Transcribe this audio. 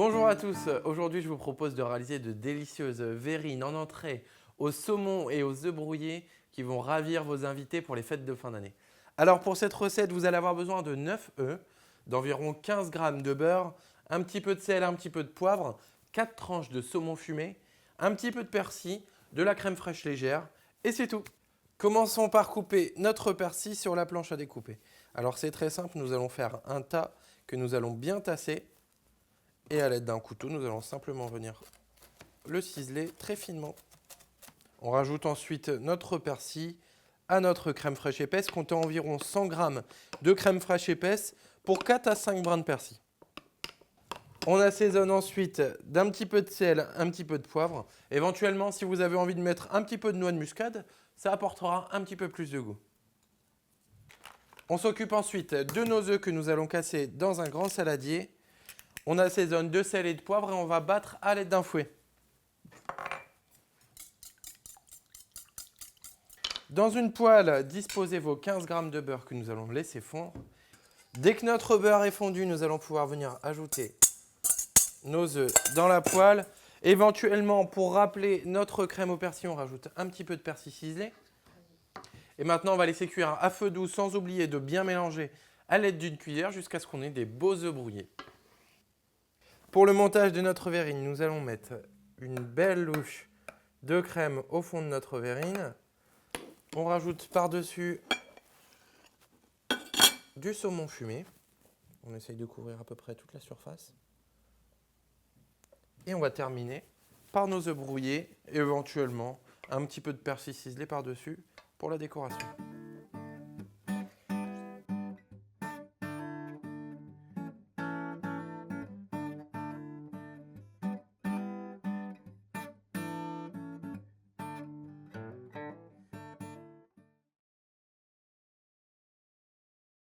Bonjour à tous, aujourd'hui je vous propose de réaliser de délicieuses verrines en entrée au saumon et aux œufs brouillés qui vont ravir vos invités pour les fêtes de fin d'année. Alors pour cette recette, vous allez avoir besoin de 9 œufs, d'environ 15 g de beurre, un petit peu de sel, un petit peu de poivre, 4 tranches de saumon fumé, un petit peu de persil, de la crème fraîche légère et c'est tout. Commençons par couper notre persil sur la planche à découper. Alors c'est très simple, nous allons faire un tas que nous allons bien tasser. Et à l'aide d'un couteau, nous allons simplement venir le ciseler très finement. On rajoute ensuite notre persil à notre crème fraîche épaisse, comptez environ 100 g de crème fraîche épaisse pour 4 à 5 brins de persil. On assaisonne ensuite d'un petit peu de sel, un petit peu de poivre. Éventuellement, si vous avez envie de mettre un petit peu de noix de muscade, ça apportera un petit peu plus de goût. On s'occupe ensuite de nos œufs que nous allons casser dans un grand saladier. On assaisonne de sel et de poivre et on va battre à l'aide d'un fouet. Dans une poêle, disposez vos 15 g de beurre que nous allons laisser fondre. Dès que notre beurre est fondu, nous allons pouvoir venir ajouter nos œufs dans la poêle. Éventuellement, pour rappeler notre crème au persil, on rajoute un petit peu de persil ciselé. Et maintenant, on va laisser cuire à feu doux sans oublier de bien mélanger à l'aide d'une cuillère jusqu'à ce qu'on ait des beaux œufs brouillés. Pour le montage de notre verrine, nous allons mettre une belle louche de crème au fond de notre verrine. On rajoute par-dessus du saumon fumé. On essaye de couvrir à peu près toute la surface. Et on va terminer par nos œufs brouillés et éventuellement un petit peu de persil ciselé par-dessus pour la décoration.